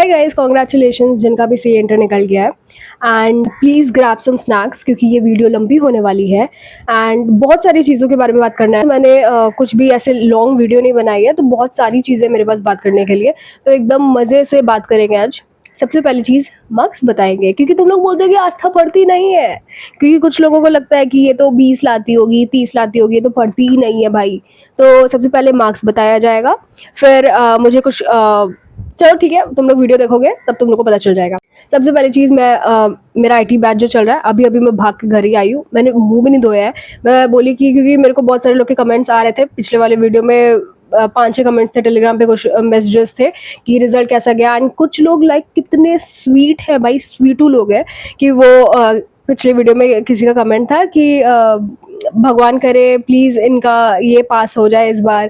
Hi guys, congratulations जिनका भी सी enter निकल गया है। And please grab some snacks क्योंकि ये वीडियो लंबी होने वाली है एंड बहुत सारी चीज़ों के बारे में बात करना है। मैंने कुछ भी ऐसे लॉन्ग वीडियो नहीं बनाई है, तो बहुत सारी चीज़ें मेरे पास बात करने के लिए, तो एकदम मज़े से बात करेंगे आज। सबसे पहली चीज़ मार्क्स बताएंगे, क्योंकि तुम लोग बोलते हो कि आस्था पढ़ती नहीं है, क्योंकि कुछ लोगों को लगता है कि ये तो 20 लाती होगी, 30 लाती होगी, ये तो पढ़ती ही नहीं है भाई। तो सबसे पहले मार्क्स बताया जाएगा, फिर मुझे कुछ चलो ठीक है, तुम लोग वीडियो देखोगे तब तुम लोग को पता चल जाएगा। सबसे पहली चीज़ मेरा आईटी बैच जो चल रहा है, अभी अभी मैं भाग के घर ही आई हूँ, मैंने मुंह भी नहीं धोया है। मैं बोली कि क्योंकि मेरे को बहुत सारे लोग के कमेंट्स आ रहे थे पिछले वाले वीडियो में, 5-6 कमेंट्स थे टेलीग्राम पे, कुछ मैसेजेस थे कि रिजल्ट कैसा गया। एंड कुछ लोग लाइक कितने स्वीट है भाई, स्वीटू लोग हैं कि वो पिछले वीडियो में किसी का कमेंट था कि भगवान करे प्लीज़ इनका ये पास हो जाए इस बार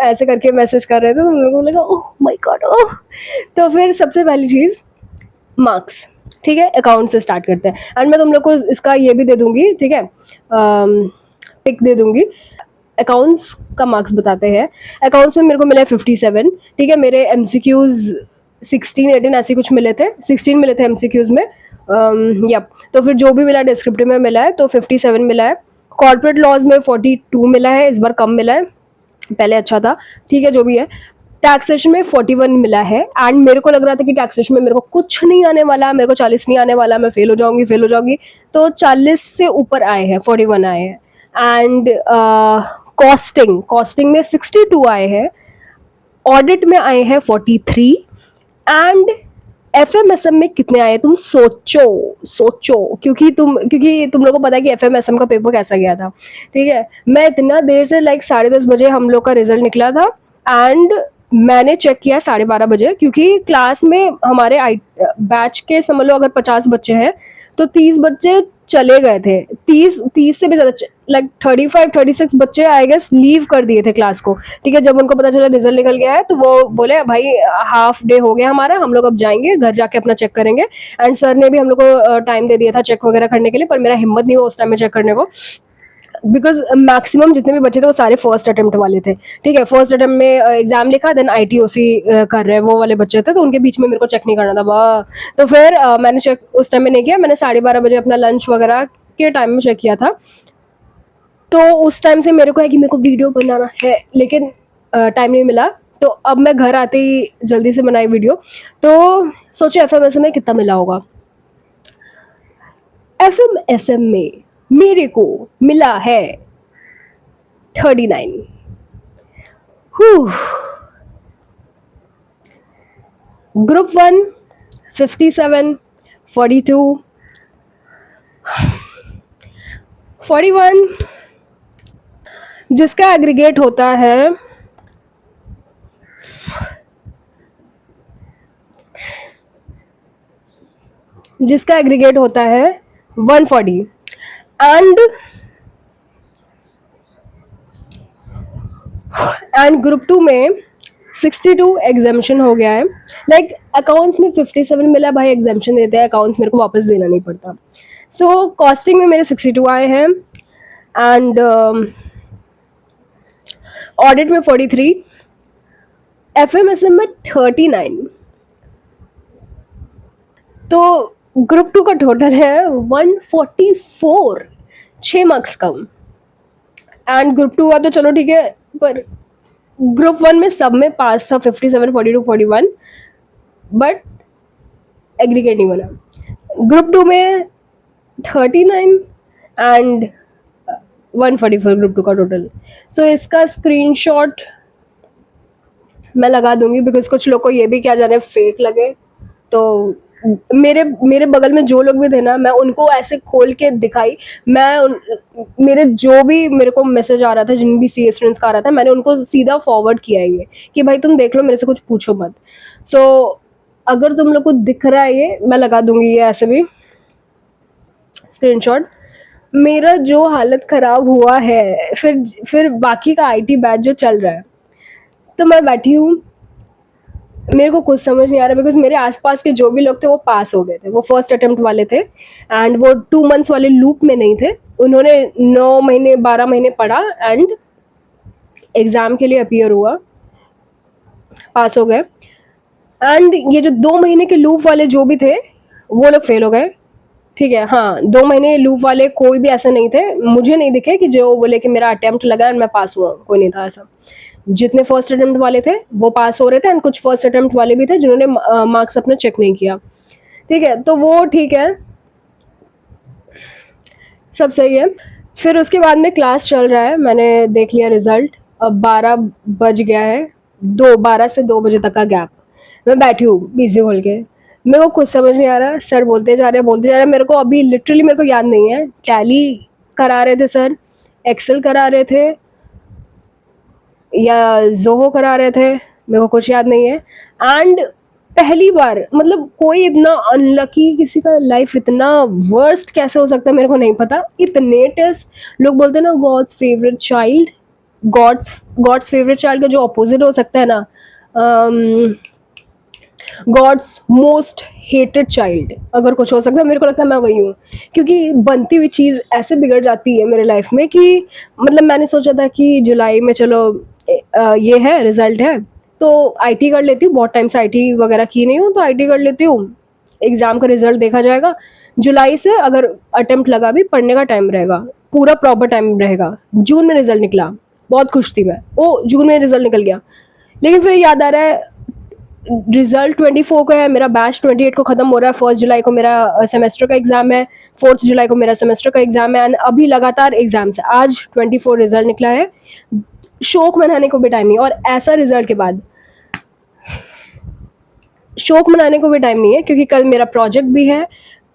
ऐसे करके मैसेज कर रहे थे, तो मेरे को लगा ओह माय गॉड ओह। तो फिर सबसे पहली चीज़ मार्क्स, ठीक है, अकाउंट से स्टार्ट करते हैं। एंड मैं तुम लोग को इसका ये भी दे दूंगी, ठीक है, पिक दे दूंगी। अकाउंट्स का मार्क्स बताते हैं। अकाउंट्स में मेरे को मिला है 57, ठीक है। मेरे एमसीक्यूज 16-18 ऐसे कुछ मिले थे, 16 मिले थे एमसीक्यूज में। यप, तो फिर जो भी मिला डिस्क्रिप्टिव में मिला है, तो 57 मिला है। कॉर्पोरेट लॉज में 42 मिला है, इस बार कम मिला है, पहले अच्छा था, ठीक है जो भी है। टैक्सेशन में 41 मिला है। एंड मेरे को लग रहा था कि टैक्सेशन में मेरे को कुछ नहीं आने वाला, मेरे को 40 नहीं आने वाला, मैं फेल हो जाऊंगी। तो 40 से ऊपर आए हैं, 41 आए हैं। एंड कॉस्टिंग में 62 आए हैं। ऑडिट में आए हैं 43। एंड एफएमएसएम में कितने आए तुम सोचो, क्योंकि तुम लोगों को पता है कि एफएमएसएम का पेपर कैसा गया था, ठीक है। मैं इतना देर से लाइक 10:30 बजे हम लोग का रिजल्ट निकला था। एंड मैंने चेक किया 12:30 बजे, क्योंकि क्लास में हमारे बैच के समझ लो अगर 50 बच्चे हैं तो 30 बच्चे चले गए थे। 30 से भी ज़्यादा, लाइक 35-36 बच्चे आई गेस लीव कर दिए थे क्लास को, ठीक है। जब उनको पता चला रिजल्ट निकल गया है तो वो बोले भाई हाफ डे हो गया हमारा, हम लोग अब जाएंगे घर जाके अपना चेक करेंगे। एंड सर ने भी हम लोग को टाइम दे दिया था चेक वगैरह करने के लिए, पर मेरा हिम्मत नहीं हुआ उस टाइम में चेक करने को, बिकॉज मैक्सिमम जितने भी बच्चे थे वो सारे फर्स्ट अटेम्प्ट वाले थे, ठीक है। फर्स्ट अटेम्प्ट में एग्जाम लिखा, देन आईटीओसी कर रहे हैं वो वाले बच्चे थे, तो उनके बीच में मेरे को चेक नहीं करना था वाह। तो फिर मैंने चेक उस टाइम में नहीं किया, मैंने 12:30 बजे अपना लंच वगैरह के टाइम में चेक किया था। तो उस टाइम से मेरे को है कि मेरे को वीडियो बनाना है, लेकिन टाइम नहीं मिला। तो अब मैं घर आते ही जल्दी से बनाई वीडियो। तो सोचो एफएमएसएम में कितना मिला होगा। एफएमएसएम में मेरे को मिला है 39। ग्रुप 1 57, 42, 41, जिसका एग्रीगेट होता है 140। एंड ग्रुप 2 में 62 एग्जामेशन हो गया है। लाइक अकाउंट्स में 57 मिला, भाई एग्जामेशन देते हैं, अकाउंट्स मेरे को वापस देना नहीं पड़ता। सो कॉस्टिंग में मेरे 62 आए हैं। एंड ऑडिट में 43, एफएमएसएम में 39। तो ग्रुप 2 का टोटल है 144, 6 मार्क्स कम। एंड ग्रुप 2 हुआ तो चलो ठीक है, पर ग्रुप 1 में सब में पास था, 57, 42, 41, बट एग्रीगेट नहीं बना। ग्रुप 2 में 39 एंड 144 ग्रुप 2 का टोटल। सो इसका स्क्रीनशॉट मैं लगा दूंगी, बिकॉज कुछ लोग को ये भी क्या जाने फेक लगे। तो मेरे बगल में जो लोग भी थे ना, मैं उनको ऐसे खोल के दिखाई, मेरे जो भी मेरे को मैसेज आ रहा था, जिन भी सी स्टूडेंट्स का आ रहा था, मैंने उनको सीधा फॉरवर्ड किया ये कि भाई तुम देख लो, मेरे से कुछ पूछो मत। सो अगर तुम लोग को दिख रहा है ये, मैं लगा दूंगी ये ऐसे भी स्क्रीनशॉट। मेरा जो हालत खराब हुआ है, फिर बाकी का आईटी बैच जो चल रहा है, तो मैं बैठी हूँ, मेरे को कुछ समझ नहीं आ रहा, बिकॉज मेरे आसपास के जो भी लोग थे वो पास हो गए थे, वो फर्स्ट अटेम्प्ट वाले थे। एंड वो 2 मंथ्स वाले लूप में नहीं थे, उन्होंने 9 महीने 12 महीने पढ़ा एंड एग्ज़ाम के लिए अपीयर हुआ, पास हो गए। एंड ये जो 2 महीने के लूप वाले जो भी थे, वो लोग फेल हो गए। ठीक है, हाँ, 2 महीने लूप वाले कोई भी ऐसे नहीं थे, मुझे नहीं दिखे कि जो बोले कि मेरा अटेम्प्ट लगा एंड मैं पास हुआ, कोई नहीं था ऐसा। जितने फर्स्ट अटेम्प्ट वाले थे वो पास हो रहे थे, एंड कुछ फर्स्ट अटेम्प्ट वाले भी थे जिन्होंने मार्क्स अपने चेक नहीं किया। ठीक है, तो वो ठीक है, सब सही है। फिर उसके बाद में क्लास चल रहा है, मैंने देख लिया रिजल्ट, अब 12 बज गया है, 12 से 2 बजे तक का गैप। मैं बैठी हूँ पीसी खोल के, मेरे को कुछ समझ नहीं आ रहा, सर बोलते जा रहे हैं बोलते जा रहे हैं, मेरे को अभी लिटरली मेरे को याद नहीं है। टैली करा रहे थे सर, एक्सेल करा रहे थे या जोहो करा रहे थे, मेरे को कुछ याद नहीं है। एंड पहली बार, मतलब कोई इतना अनलकी, किसी का लाइफ इतना वर्स्ट कैसे हो सकता है मेरे को नहीं पता। इतने टेस्ट, लोग बोलते हैं ना God's favourite child, God's favourite child का जो अपोजिट हो सकता है ना, गॉड्स मोस्ट हेटेड चाइल्ड, अगर कुछ हो सकता है मेरे को लगता है मैं वही हूँ। क्योंकि बनती हुई चीज़ ऐसे बिगड़ जाती है मेरे लाइफ में कि मतलब मैंने सोचा था कि जुलाई में चलो ये है रिजल्ट है तो आईटी कर लेती हूँ, बहुत टाइम से आईटी वगैरह की नहीं हूँ तो आईटी कर लेती हूँ, एग्ज़ाम का रिजल्ट देखा जाएगा। जुलाई से अगर अटेम्प्ट लगा भी, पढ़ने का टाइम रहेगा, पूरा प्रॉपर टाइम रहेगा। जून में रिजल्ट निकला, बहुत खुश थी मैं, ओ जून में रिजल्ट निकल गया। लेकिन फिर याद आ रहा है रिजल्ट 24 को है, मेरा बैच 28 को ख़त्म हो रहा है, 1 जुलाई को मेरा सेमेस्टर का एग्ज़ाम है, 4 जुलाई को मेरा सेमेस्टर का एग्ज़ाम है, एंड अभी लगातार एग्ज़ाम्स है। आज 24 रिजल्ट निकला है, शोक मनाने को भी टाइम नहीं, और ऐसा रिजल्ट के बाद शोक मनाने को भी टाइम नहीं है, क्योंकि कल मेरा प्रोजेक्ट भी है,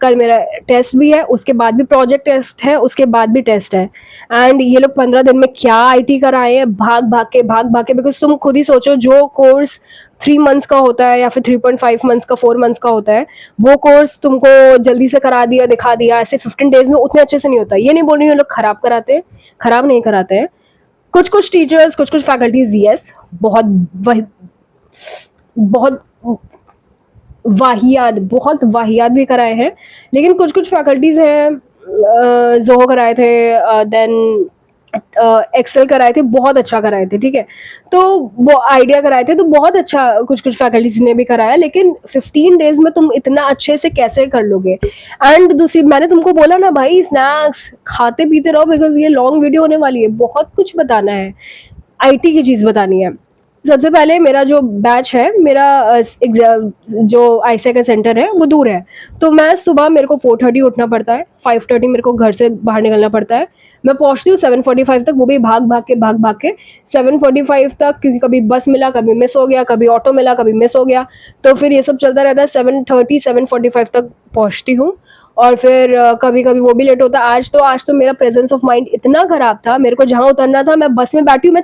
कल मेरा टेस्ट भी है, उसके बाद भी प्रोजेक्ट टेस्ट है, उसके बाद भी टेस्ट है। एंड ये लोग 15 दिन में क्या आईटी कराए हैं, भाग भाग के, बिकॉज तुम खुद ही सोचो, जो कोर्स 3 मंथ्स का होता है या फिर 3.5 मंथ्स का, 4 मंथ्स का होता है, वो कोर्स तुमको जल्दी से करा दिया, दिखा दिया, ऐसे 15 डेज में उतने अच्छे से नहीं होता। ये नहीं बोल रही हूँ लोग खराब कराते हैं, खराब नहीं कराते हैं। कुछ कुछ टीचर्स, कुछ कुछ फैकल्टीज यस, बहुत बहुत वाहियात भी कराए हैं। लेकिन कुछ कुछ फैकल्टीज़ हैं, जोहो कराए थे, देन एक्सेल कराए थे, बहुत अच्छा कराए थे। ठीक है, तो वो आइडिया कराए थे, तो बहुत अच्छा कुछ कुछ फैकल्टीज ने भी कराया। लेकिन 15 डेज में तुम इतना अच्छे से कैसे कर लोगे? एंड दूसरी, मैंने तुमको बोला ना भाई, स्नैक्स खाते पीते रहो, बिकॉज ये लॉन्ग वीडियो होने वाली है, बहुत कुछ बताना है, आईटी की चीज़ बतानी है। सबसे पहले मेरा जो बैच है, मेरा जो आईसीआई का सेंटर है वो दूर है, तो मैं सुबह, मेरे को 4:30 उठना पड़ता है, 5:30 मेरे को घर से बाहर निकलना पड़ता है। मैं पहुंचती हूँ 7:45 तक, वो भी भाग भाग के 7:45 तक, क्योंकि कभी बस मिला, कभी मिस हो गया, कभी ऑटो मिला, कभी मिस हो गया, तो फिर ये सब चलता रहता है। 7:30 7:45 तक पहुँचती हूँ, और फिर कभी कभी वो भी लेट होता है। आज तो मेरा प्रेजेंस ऑफ माइंड इतना खराब था, मेरे को जहाँ उतरना था, मैं बस में बैठी हूँ, मैं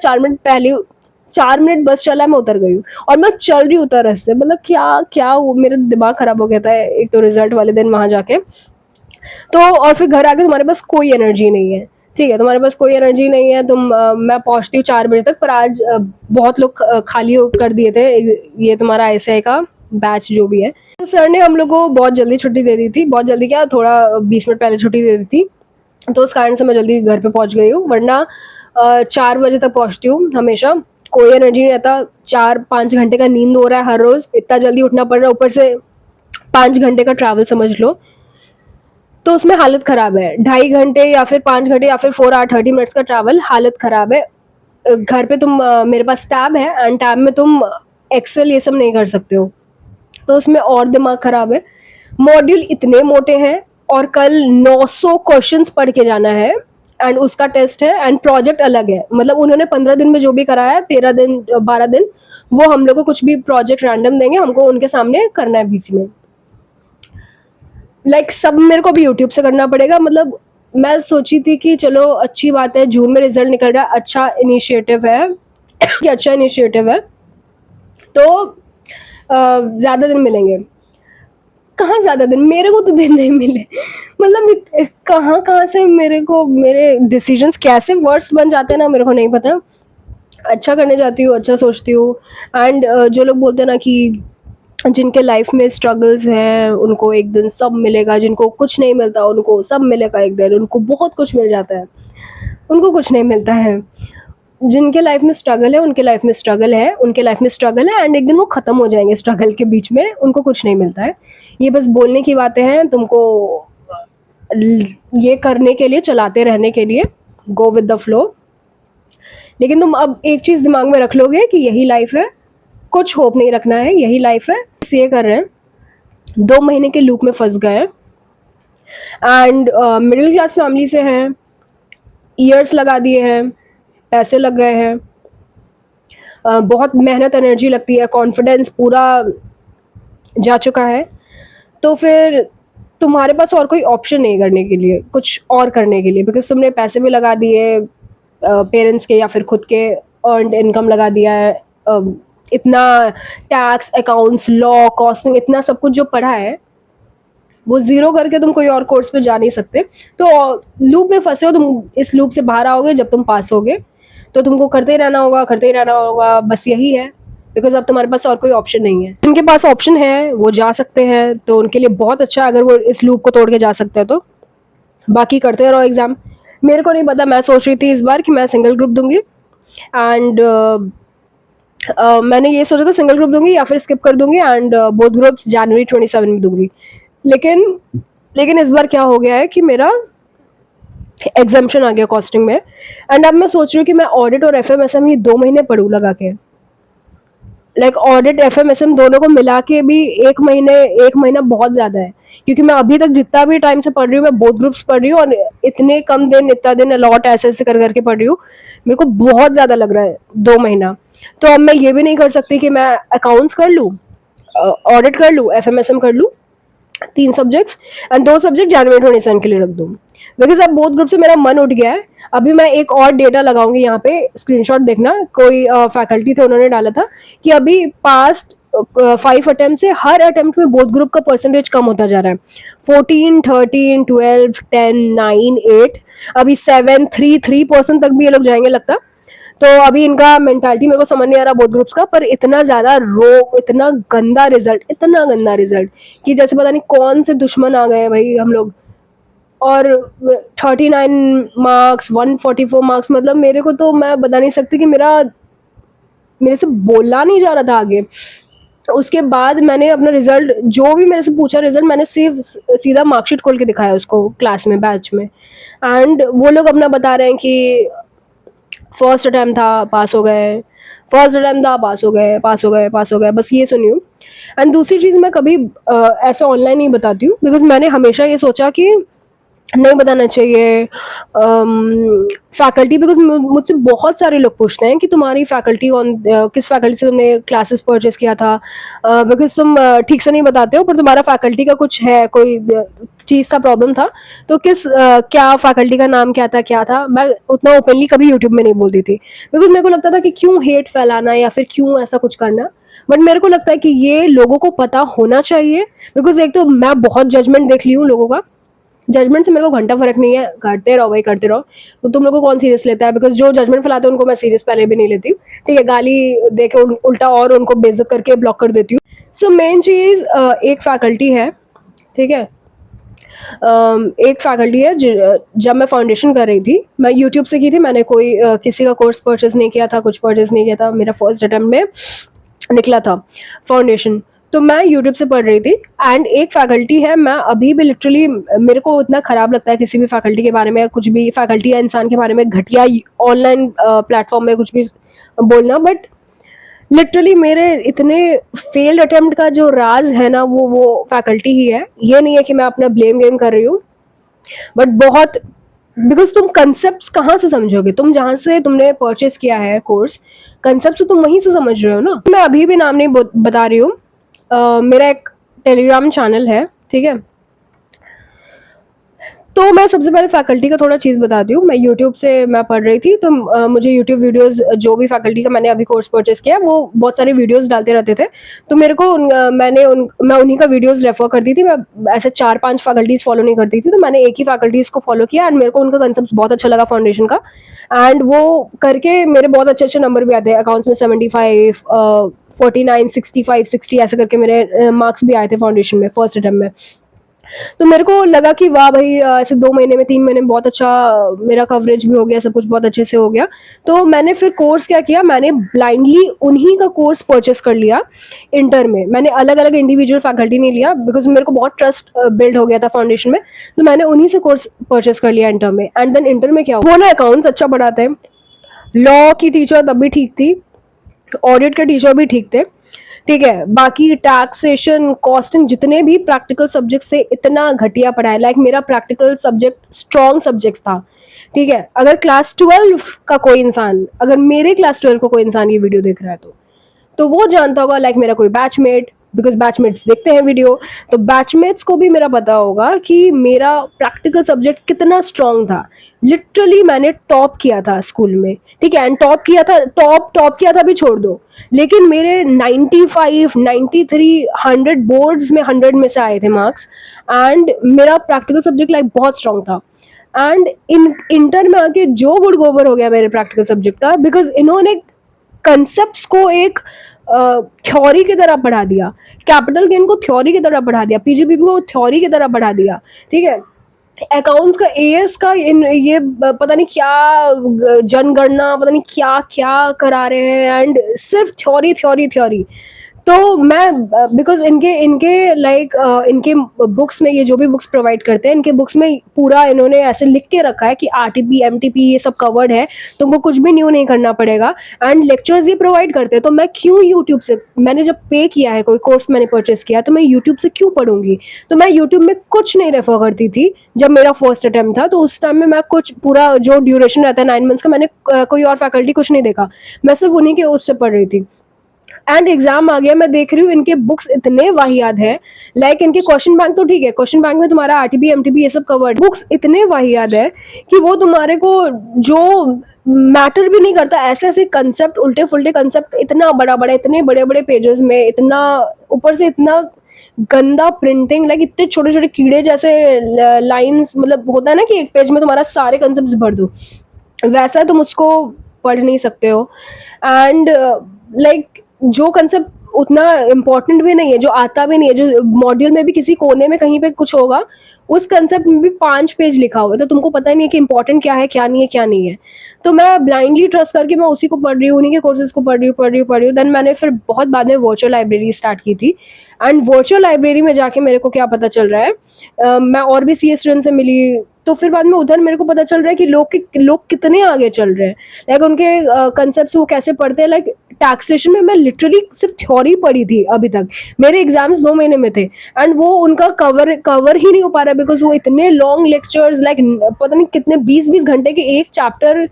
4 मिनट बस चला, मैं उतर गई हूँ, और मैं चल रही हूँ उतर से, मतलब क्या क्या वो मेरा दिमाग खराब हो गया था एक तो रिजल्ट वाले दिन वहां जाके। तो और फिर घर आके तुम्हारे पास कोई एनर्जी नहीं है। ठीक है, तुम्हारे पास कोई एनर्जी नहीं है, मैं पहुंचती हूँ 4 बजे तक, पर आज बहुत लोग खाली कर दिए थे ये तुम्हारा आईसीआई का बैच जो भी है। तो सर ने हम लोग को बहुत जल्दी छुट्टी दे दी थी, बहुत जल्दी क्या, थोड़ा 20 मिनट पहले छुट्टी दे दी थी, तो उस कारण से मैं जल्दी घर पे पहुंच गई हूँ, वरना 4 बजे तक पहुंचती हूँ हमेशा, कोई एनर्जी नहीं रहता। 4-5 घंटे का नींद हो रहा है हर रोज, इतना जल्दी उठना पड़ रहा है, ऊपर से 5 घंटे का ट्रैवल समझ लो, तो उसमें हालत खराब है। 2.5 घंटे या फिर 5 घंटे या फिर 4 hour 30 minutes का ट्रैवल, हालत खराब है। घर पे तुम मेरे पास टैब है, एंड टैब में तुम एक्सेल ये सब नहीं कर सकते हो, तो उसमें और दिमाग खराब है। मॉड्यूल इतने मोटे हैं, और कल 900 क्वेश्चंस पढ़ के जाना है, एंड उसका टेस्ट है, एंड प्रोजेक्ट अलग है। मतलब उन्होंने 15 दिन में जो भी कराया, 13 दिन 12 दिन, वो हम लोग को कुछ भी प्रोजेक्ट रैंडम देंगे, हमको उनके सामने करना है पीसी में। सब मेरे को भी यूट्यूब से करना पड़ेगा। मतलब मैं सोची थी कि चलो अच्छी बात है, जून में रिजल्ट निकल रहा है, अच्छा इनिशिएटिव है कि अच्छा इनिशिएटिव है, तो ज़्यादा दिन मिलेंगे। कहाँ ज़्यादा दिन, मेरे को तो दिन नहीं मिले। मतलब कहाँ कहाँ से मेरे को, मेरे डिसीजंस कैसे वर्ड्स बन जाते हैं ना, मेरे को नहीं पता। अच्छा करने जाती हूँ, अच्छा सोचती हूँ, एंड जो लोग बोलते हैं ना कि जिनके लाइफ में स्ट्रगल्स हैं उनको एक दिन सब मिलेगा, जिनको कुछ नहीं मिलता उनको सब मिलेगा एक दिन, उनको बहुत कुछ मिल जाता है, उनको कुछ नहीं मिलता है। जिनके लाइफ में स्ट्रगल है उनके लाइफ में स्ट्रगल है, उनके लाइफ में स्ट्रगल है, एंड एक दिन वो ख़त्म हो जाएंगे स्ट्रगल के बीच में, उनको कुछ नहीं मिलता है। ये बस बोलने की बातें हैं, तुमको ये करने के लिए, चलाते रहने के लिए, गो विद द फ्लो। लेकिन तुम अब एक चीज़ दिमाग में रख लोगे कि यही लाइफ है, कुछ होप नहीं रखना है, यही लाइफ है। ये कर रहे हैं, 2 महीने के लूप में फंस गए हैं, एंड मिडिल क्लास फैमिली से हैं, ईयर्स लगा दिए हैं, पैसे लग गए हैं, बहुत मेहनत एनर्जी लगती है, कॉन्फिडेंस पूरा जा चुका है। तो फिर तुम्हारे पास और कोई ऑप्शन नहीं करने के लिए, कुछ और करने के लिए, बिकॉज तुमने पैसे भी लगा दिए पेरेंट्स के या फिर खुद के अर्नड इनकम लगा दिया है, इतना टैक्स, अकाउंट्स, लॉ, कॉस्टिंग, इतना सब कुछ जो पढ़ा है वो ज़ीरो करके तुम कोई और कोर्स पे जा नहीं सकते। तो लूप में फंसे हो तुम, इस लूप से बाहर आओगे जब तुम पास होगे, तो तुमको करते ही रहना होगा, करते ही रहना होगा, बस यही है। बिकॉज अब तुम्हारे पास और कोई ऑप्शन नहीं है। जिनके पास ऑप्शन है वो जा सकते हैं, तो उनके लिए बहुत अच्छा है अगर वो इस लूप को तोड़ के जा सकते हैं। तो बाकी करते रहो एग्ज़ाम। मेरे को नहीं पता, मैं सोच रही थी इस बार कि मैं सिंगल ग्रुप दूंगी, एंड मैंने ये सोचा था सिंगल ग्रुप दूंगी या फिर स्किप कर दूंगी, एंड बोथ ग्रुप्स जनवरी 27 में दूंगी। लेकिन लेकिन इस बार क्या हो गया है कि मेरा एग्जाम्शन आ गया कॉस्टिंग में, एंड अब मैं सोच रही हूँ कि मैं ऑडिट और एफएमएसएम ही 2 महीने पढ़ूँ लगा के। लाइक ऑडिट एफएमएसएम दोनों को मिला के भी 1 महीना बहुत ज़्यादा है, क्योंकि मैं अभी तक जितना भी टाइम से पढ़ रही हूँ मैं बोथ ग्रुप्स पढ़ रही हूँ, और इतने कम दिन, इतना दिन अलॉट ऐसे ऐसे कर करके पढ़ रही हूँ, मेरे को बहुत ज़्यादा लग रहा है 2 महीना। तो अब मैं ये भी नहीं कर सकती कि मैं अकाउंट्स कर लूँ, ऑडिट कर लूँ, एफएमएसएम कर लूँ, 3 सब्जेक्ट्स, एंड 2 सब्जेक्ट जनवरी 27 के लिए रख दूँ। बिकॉज अब बोथ ग्रुप से मेरा मन उठ गया है। अभी मैं एक और डेटा लगाऊंगी यहाँ पे, स्क्रीनशॉट देखना, कोई फैकल्टी थे उन्होंने डाला था कि अभी पास्ट 5 अटेम्प्ट से हर अटेम्प्ट में बोथ ग्रुप का परसेंटेज कम होता जा रहा है। 14, 13, 12, 10, 9, 8, अभी 7, 3% तक भी ये लोग जाएंगे लगता। तो अभी इनका मेंटालिटी मेरे को समझ नहीं आ रहा बोथ ग्रुप्स का, पर इतना ज़्यादा इतना गंदा रिजल्ट, इतना गंदा रिजल्ट कि जैसे पता नहीं कौन से दुश्मन आ गए भाई हम लोग। और 39 मार्क्स, 144 मार्क्स, मतलब मेरे को तो मैं बता नहीं सकती कि मेरे से बोला नहीं जा रहा था आगे। उसके बाद मैंने अपना रिजल्ट, जो भी मेरे से पूछा रिजल्ट, मैंने सिर्फ सीधा मार्कशीट खोल के दिखाया उसको क्लास में, बैच में, एंड वो लोग अपना बता रहे हैं कि फर्स्ट अटैम्प्ट था, पास हो गए, फर्स्ट अटैम्प्ट था, पास हो गए, पास हो गए, पास हो गए, बस ये सुनी हूँ। एंड दूसरी चीज़, मैं कभी ऐसे ऑनलाइन नहीं बताती हूँ, बिकॉज मैंने हमेशा ये सोचा कि नहीं बताना चाहिए फैकल्टी, बिकॉज मुझसे बहुत सारे लोग पूछते हैं कि तुम्हारी फैकल्टी किस फैकल्टी से तुमने क्लासेस परचेज किया था, बिकॉज तुम ठीक से नहीं बताते हो, पर तुम्हारा फैकल्टी का कुछ है, कोई चीज़ का प्रॉब्लम था, तो क्या फैकल्टी का नाम क्या था। मैं उतना ओपनली कभी यूट्यूब में नहीं बोलती थी, बिकॉज मेरे को लगता था कि क्यों हेट फैलाना या फिर क्यों ऐसा कुछ करना। बट मेरे को लगता है कि ये लोगों को पता होना चाहिए, बिकॉज एक तो मैं बहुत जजमेंट देख ली हूँ लोगों का। जजमेंट से मेरे को घंटा फर्क नहीं है, करते रहो भाई, करते रहो। तो तुम लोग को कौन सीरियस लेता है, बिकॉज जो जजमेंट फैलाते हैं उनको मैं सीरियस पहले भी नहीं लेती। ठीक है, गाली दे के उल्टा और उनको बेइज्जत करके ब्लॉक कर देती हूँ। सो मेन चीज़, एक फैकल्टी है, ठीक है, एक फैकल्टी है, जब मैं फाउंडेशन कर रही थी, मैं यूट्यूब से की थी, मैंने कोई किसी का कोर्स परचेज नहीं किया था, कुछ परचेज नहीं किया था, मेरा फर्स्ट अटेम्प्ट में निकला था फाउंडेशन, तो मैं यूट्यूब से पढ़ रही थी। एंड एक फैकल्टी है, मैं अभी भी लिटरली, मेरे को इतना ख़राब लगता है किसी भी फैकल्टी के बारे में, कुछ भी फैकल्टी या इंसान के बारे में घटिया ऑनलाइन प्लेटफॉर्म में कुछ भी बोलना, बट लिटरली मेरे इतने फेल्ड अटेम्प्ट का जो राज है ना, वो फैकल्टी ही है। ये नहीं है कि मैं अपना ब्लेम गेम कर रही हूँ, बट बहुत, बिकॉज तुम कंसेप्ट कहाँ से समझोगे, तुम जहाँ से तुमने परचेस किया है कोर्स, कंसेप्ट तो तुम वहीं से समझ रहे हो ना। मैं अभी भी नाम नहीं बता रही हूँ, मेरा एक टेलीग्राम चैनल है, ठीक है। तो मैं सबसे पहले फैकल्टी का थोड़ा चीज़ बताती हूँ। मैं यूट्यूब से मैं पढ़ रही थी, तो मुझे यूट्यूब वीडियोस, जो भी फैकल्टी का मैंने अभी कोर्स परचेस किया, वो बहुत सारे वीडियोस डालते रहते थे, तो मेरे को मैं उन्हीं का वीडियोस रेफर करती थी। मैं ऐसे 4-5 फैकल्टीज फॉलो नहीं करती थी, तो मैंने एक ही फैकल्टीज को फॉलो किया, एंड मेरे को उनका कंसेप्ट बहुत अच्छा लगा फाउंडेशन का, एंड वो करके मेरे बहुत अच्छे अच्छे नंबर भी आते हैं। अकाउंट्स में 75, 49, 65, 60 ऐसे करके मेरे मार्क्स भी आए थे फाउंडेशन में फर्स्ट अटेम्प्ट में। तो मेरे को लगा कि वाह भाई, ऐसे 2 महीने में 3 महीने में बहुत अच्छा मेरा कवरेज भी हो गया, सब कुछ बहुत अच्छे से हो गया। तो मैंने फिर कोर्स क्या किया, मैंने ब्लाइंडली उन्हीं का कोर्स परचेस कर लिया इंटर में। मैंने अलग अलग इंडिविजुअल फैकल्टी नहीं लिया बिकॉज मेरे को बहुत ट्रस्ट बिल्ड हो गया था फाउंडेशन में। तो मैंने उन्हीं से कोर्स परचेस कर लिया इंटर में। एंड देन इंटर में क्या हुआ, वो ना अकाउंट्स अच्छा पढ़ाते हैं, लॉ की टीचर तब भी ठीक थी, ऑडिट के टीचर भी ठीक थे, ठीक है। बाकी टैक्सेशन, कॉस्टिंग, जितने भी प्रैक्टिकल सब्जेक्ट से इतना घटिया पढ़ाया। लाइक मेरा प्रैक्टिकल सब्जेक्ट स्ट्रॉन्ग सब्जेक्ट था, ठीक है। अगर क्लास 12 का कोई इंसान, अगर मेरे क्लास 12 का कोई इंसान ये वीडियो देख रहा है तो वो जानता होगा, लाइक मेरा कोई बैचमेट, बिकॉज बैचमेट्स देखते हैं वीडियो, तो बैचमेट्स को भी मेरा पता होगा कि मेरा प्रैक्टिकल सब्जेक्ट कितना स्ट्रांग था। लिटरली मैंने टॉप किया था स्कूल में, ठीक है। एंड टॉप किया था, टॉप किया था भी छोड़ दो, लेकिन मेरे 95, 93, 100 बोर्ड्स में 100 में से आए थे मार्क्स। एंड मेरा प्रैक्टिकल सब्जेक्ट लाइक बहुत स्ट्रांग था। एंड इन इंटर में आके जो गुड़ गोबर हो गया मेरे प्रैक्टिकल सब्जेक्ट का, बिकॉज इन्होंने कंसेप्ट्स को एक थ्योरी की तरह पढ़ा दिया, कैपिटल गेन को थ्योरी की तरह पढ़ा दिया, पीजीपीपी को थ्योरी की तरह पढ़ा दिया, ठीक है। अकाउंट्स का, एएस का, इन ये पता नहीं क्या जनगणना, पता नहीं क्या क्या करा रहे हैं, एंड सिर्फ थ्योरी थ्योरी थ्योरी। तो मैं बिकॉज इनके इनके लाइक इनके बुक्स में, ये जो भी बुक्स प्रोवाइड करते हैं, इनके बुक्स में पूरा इन्होंने ऐसे लिख के रखा है कि आरटीपी, एमटीपी ये सब कवर्ड है, तुमको कुछ भी न्यू नहीं करना पड़ेगा। एंड लेक्चर्स ये प्रोवाइड करते हैं, तो मैं क्यों यूट्यूब से, मैंने जब पे किया है, कोई कोर्स मैंने परचेस किया, तो मैं यूट्यूब से क्यों पढ़ूंगी। तो मैं यूट्यूब में कुछ नहीं रेफर करती थी जब मेरा फर्स्ट अटेम्प्ट था। तो उस टाइम में मैं कुछ पूरा जो ड्यूरेशन रहता है 9 मंथ्स का, मैंने कोई और फैकल्टी कुछ नहीं देखा, मैं सिर्फ उन्हीं के उससे पढ़ रही थी। एंड एग्जाम आ गया, मैं देख रही हूँ इनके बुक्स इतने वाहियात हैं। लाइक इनके क्वेश्चन बैंक तो ठीक है, क्वेश्चन बैंक में तुम्हारा आरटीपी, एमटीपी ये सब कवर्ड, बुक्स इतने वाहियात है कि वो तुम्हारे को जो मैटर भी नहीं करता, ऐसे ऐसे कंसेप्ट, उल्टे फुल्टे कंसेप्ट, इतना बड़ा बड़ा, इतने बड़े बड़े पेजेस में, इतना ऊपर से इतना गंदा प्रिंटिंग, लाइक इतने छोटे छोटे कीड़े जैसे लाइंस, मतलब होता है ना कि एक पेज में तुम्हारा सारे कंसेप्ट भर दो, वैसा तुम उसको पढ़ नहीं सकते हो। एंड लाइक जो कंसेप्ट उतना इम्पोर्टेंट भी नहीं है, जो आता भी नहीं है, जो मॉड्यूल में भी किसी कोने में कहीं पे कुछ होगा, उस कंसेप्ट में भी 5 पेज लिखा हुआ है, तो तुमको पता ही नहीं है कि इंपॉर्टेंट क्या है, क्या नहीं है, क्या नहीं है। तो मैं ब्लाइंडली ट्रस्ट करके मैं उसी को पढ़ रही हूँ, उन्हीं के कोर्सेज को पढ़ रही हूँ। देन मैंने फिर बहुत बाद में वर्चुअल लाइब्रेरी स्टार्ट की थी। एंड वर्चुअल लाइब्रेरी में जाके मेरे को क्या पता चल रहा है, मैं और भी सीए स्टूडेंट से मिली, तो फिर बाद में उधर मेरे को पता चल रहा है कि लोग कितने आगे चल रहे हैं। लाइक उनके कंसेप्ट्स वो कैसे पढ़ते हैं। लाइक टैक्सेशन में मैं लिटरली सिर्फ थ्योरी पढ़ी थी अभी तक, मेरे एग्जाम्स 2 महीने में थे, एंड वो उनका कवर ही नहीं हो पा रहा है, बिकॉज वो इतने लॉन्ग लेक्चर्स, लाइक पता नहीं कितने 20-20 घंटे के एक चैप्टर,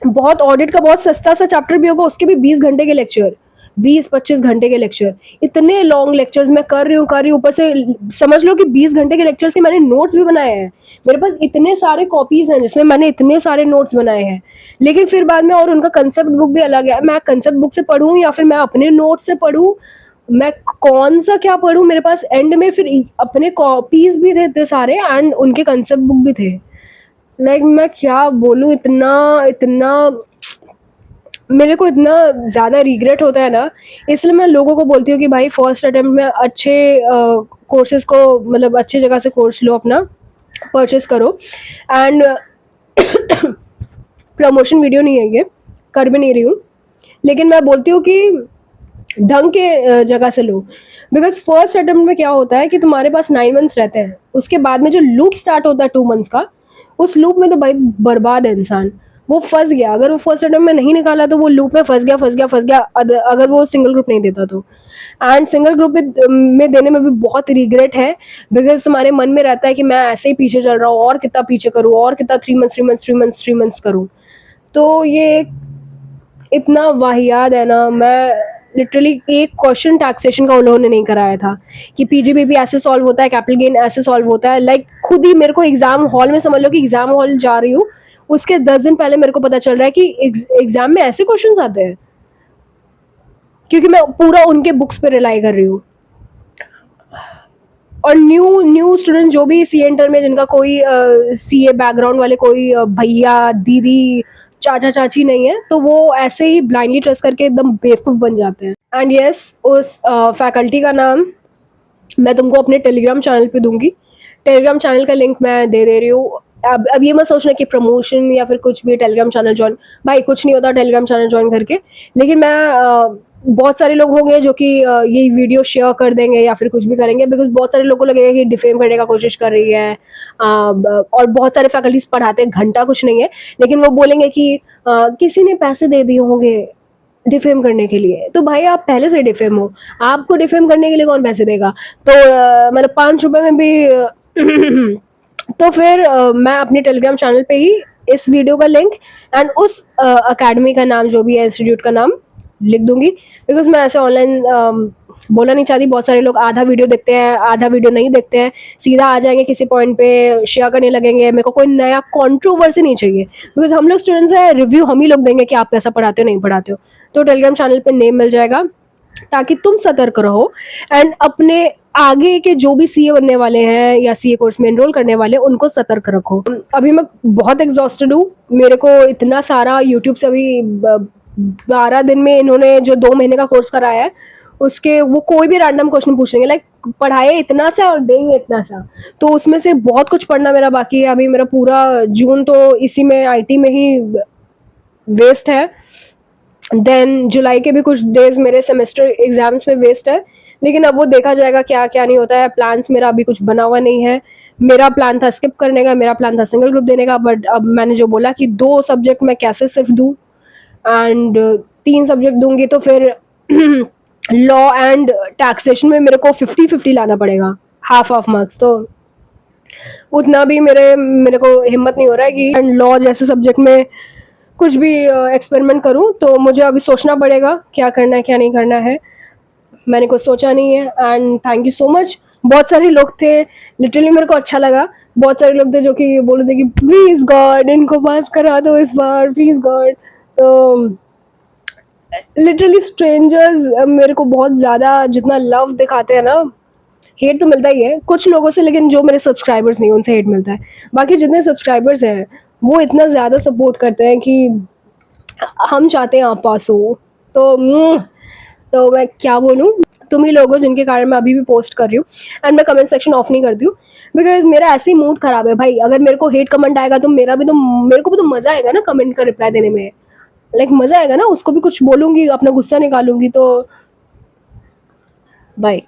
बहुत ऑडिट का बहुत सस्ता सा चैप्टर भी होगा, उसके भी 20 घंटे के लेक्चर, 20-25 घंटे के लेक्चर, इतने लॉन्ग लेक्चर्स मैं कर रही हूँ। ऊपर से समझ लो कि 20 घंटे के लेक्चर्स के मैंने नोट्स भी बनाए हैं, मेरे पास इतने सारे कॉपीज हैं जिसमें मैंने इतने सारे नोट्स बनाए हैं। लेकिन फिर बाद में, और उनका कंसेप्ट बुक भी अलग है, मैं कंसेप्ट बुक से पढ़ूँ या फिर मैं अपने नोट्स से पढ़ूँ, मैं कौन सा क्या पढ़ूँ। मेरे पास एंड में फिर अपने कॉपीज भी थे इतने सारे, एंड उनके कंसेप्ट बुक भी थे। लाइक मैं क्या बोलूँ, इतना इतना मेरे को इतना ज़्यादा रिग्रेट होता है ना, इसलिए मैं लोगों को बोलती हूँ कि भाई फर्स्ट अटेम्प्ट में अच्छे कोर्सेज को, मतलब अच्छी जगह से कोर्स लो, अपना परचेस करो। एंड प्रमोशन वीडियो नहीं है ये, कर भी नहीं रही हूँ, लेकिन मैं बोलती हूँ कि ढंग के जगह से लो। बिकॉज फर्स्ट अटेम्प्ट में क्या होता है कि तुम्हारे पास 9 मंथ्स रहते हैं, उसके बाद में जो लूप स्टार्ट होता है 2 मंथ्स का, उस लूप में तो भाई बर्बाद है इंसान, वो फंस गया। अगर वो फर्स्ट अटेम्प्ट में नहीं निकाला तो वो लूप में फंस गया अगर वो सिंगल ग्रुप नहीं देता तो। एंड सिंगल ग्रुप में देने में भी बहुत रिग्रेट है, बिकॉज तुम्हारे मन में रहता है कि मैं ऐसे ही पीछे चल रहा हूँ, और कितना पीछे करूँ, और कितना 3 मंथ्स करूँ। तो ये इतना वाहियात है ना। मैं लिटरली एक क्वेश्चन टैक्सेशन का उन्होंने नहीं कराया था कि पीजीबीपी ऐसे सॉल्व होता है, कैपिटल गेन ऐसे सॉल्व होता है। लाइक खुद ही मेरे को एग्जाम हॉल में, समझ लो कि एग्जाम हॉल जा रही हूँ, उसके 10 दिन पहले मेरे को पता चल रहा है कि एग्जाम में ऐसे क्वेश्चंस आते हैं, क्योंकि मैं पूरा उनके बुक्स पे रिलाई कर रही हूँ। और न्यू स्टूडेंट जो भी सी इंटर में, जिनका कोई सीए बैकग्राउंड वाले, कोई भैया दीदी चाचा चाची नहीं है, तो वो ऐसे ही ब्लाइंडली ट्रस्ट करके एकदम बेवकूफ़ बन जाते हैं। एंड यस, उस फैकल्टी का नाम मैं तुमको अपने टेलीग्राम चैनल पे दूंगी। टेलीग्राम चैनल का लिंक मैं दे रही हूँ। अब ये मत सोचना कि प्रमोशन या फिर कुछ भी, टेलीग्राम चैनल ज्वाइन, भाई कुछ नहीं होता टेलीग्राम चैनल ज्वाइन करके। लेकिन मैं बहुत सारे लोग होंगे जो कि ये वीडियो शेयर कर देंगे या फिर कुछ भी करेंगे, बिकॉज बहुत सारे लोगों को लगेगा कि डिफेम करने का कोशिश कर रही है। और बहुत सारे फैकल्टीज पढ़ाते हैं, घंटा कुछ नहीं है, लेकिन वो बोलेंगे कि किसी ने पैसे दे दिए होंगे डिफेम करने के लिए। तो भाई आप पहले से डिफेम हो, आपको डिफेम करने के लिए कौन पैसे देगा? तो मतलब 5 रुपए में भी तो फिर मैं अपने टेलीग्राम चैनल पे ही इस वीडियो का लिंक एंड उस अकेडमी का नाम जो भी है, इंस्टीट्यूट का नाम लिख दूंगी। बिकॉज मैं ऐसे ऑनलाइन बोलना नहीं चाहती। बहुत सारे लोग आधा वीडियो देखते हैं, आधा वीडियो नहीं देखते हैं, सीधा आ जाएंगे किसी पॉइंट पे, शेयर करने लगेंगे। मेरे को कोई नया कंट्रोवर्सी नहीं चाहिए, बिकॉज हम लोग स्टूडेंट्स हैं, रिव्यू हम ही लोग देंगे कि आप कैसा पढ़ाते हो नहीं पढ़ाते हो। तो टेलीग्राम चैनल पे नेम मिल जाएगा, ताकि तुम सतर्क रहो एंड अपने आगे के जो भी सीए बनने वाले हैं या सीए कोर्स में एनरोल करने वाले हैं उनको सतर्क रखो। अभी मैं बहुत एग्जॉस्टेड हूँ। मेरे को इतना सारा यूट्यूब से अभी 12 दिन में इन्होंने जो 2 महीने का कोर्स कराया है, उसके वो कोई भी रैंडम क्वेश्चन पूछेंगे, लाइक पढ़ाए इतना सा और देंगे इतना सा। तो उसमें से बहुत कुछ पढ़ना मेरा बाकी है। अभी मेरा पूरा जून तो इसी में आईटी में ही वेस्ट है। देन जुलाई के भी कुछ डेज मेरे सेमेस्टर एग्जाम्स में वेस्ट है, लेकिन अब वो देखा जाएगा क्या क्या नहीं होता है। प्लान्स मेरा अभी कुछ बना हुआ नहीं है। मेरा प्लान था स्किप करने का, मेरा प्लान था सिंगल ग्रुप देने का, बट अब मैंने जो बोला कि 2 सब्जेक्ट मैं कैसे सिर्फ दूँ, एंड 3 सब्जेक्ट दूंगी तो फिर लॉ एंड टैक्सेशन में मेरे को 50-50 लाना पड़ेगा, हाफ हाफ मार्क्स। तो उतना भी मेरे को हिम्मत नहीं हो रहा है कि लॉ जैसे सब्जेक्ट में कुछ भी एक्सपेरिमेंट करूं। तो मुझे अभी सोचना पड़ेगा क्या करना है क्या नहीं करना है। मैंने कुछ सोचा नहीं है। And thank you so much. बहुत सारे लोग थे, लिटरली मेरे को अच्छा लगा। बहुत सारे लोग थे जो कि बोल रहे थे कि प्लीज गॉड इनको पास करा दो इस बार, प्लीज गॉड। तो लिटरली स्ट्रेंजर्स मेरे को बहुत ज़्यादा जितना लव दिखाते हैं ना, हेट तो मिलता ही है कुछ लोगों से, लेकिन जो मेरे सब्सक्राइबर्स नहीं उनसे हेट मिलता है। बाकी जितने सब्सक्राइबर्स हैं वो इतना ज़्यादा सपोर्ट करते हैं कि हम चाहते हैं आप पास हो। तो तो मैं क्या बोलूँ, तुम ही लोग हो जिनके कारण मैं अभी भी पोस्ट कर रही हूँ। एंड मैं कमेंट सेक्शन ऑफ नहीं करती हूँ, बिकॉज मेरा ऐसे ही मूड खराब है भाई। अगर मेरे को हेट कमेंट आएगा तो मेरे को भी तो मज़ा आएगा ना कमेंट का रिप्लाई देने में। लाइक मज़ा आएगा ना, उसको भी कुछ बोलूँगी, अपना गुस्सा निकालूंगी। तो बाय।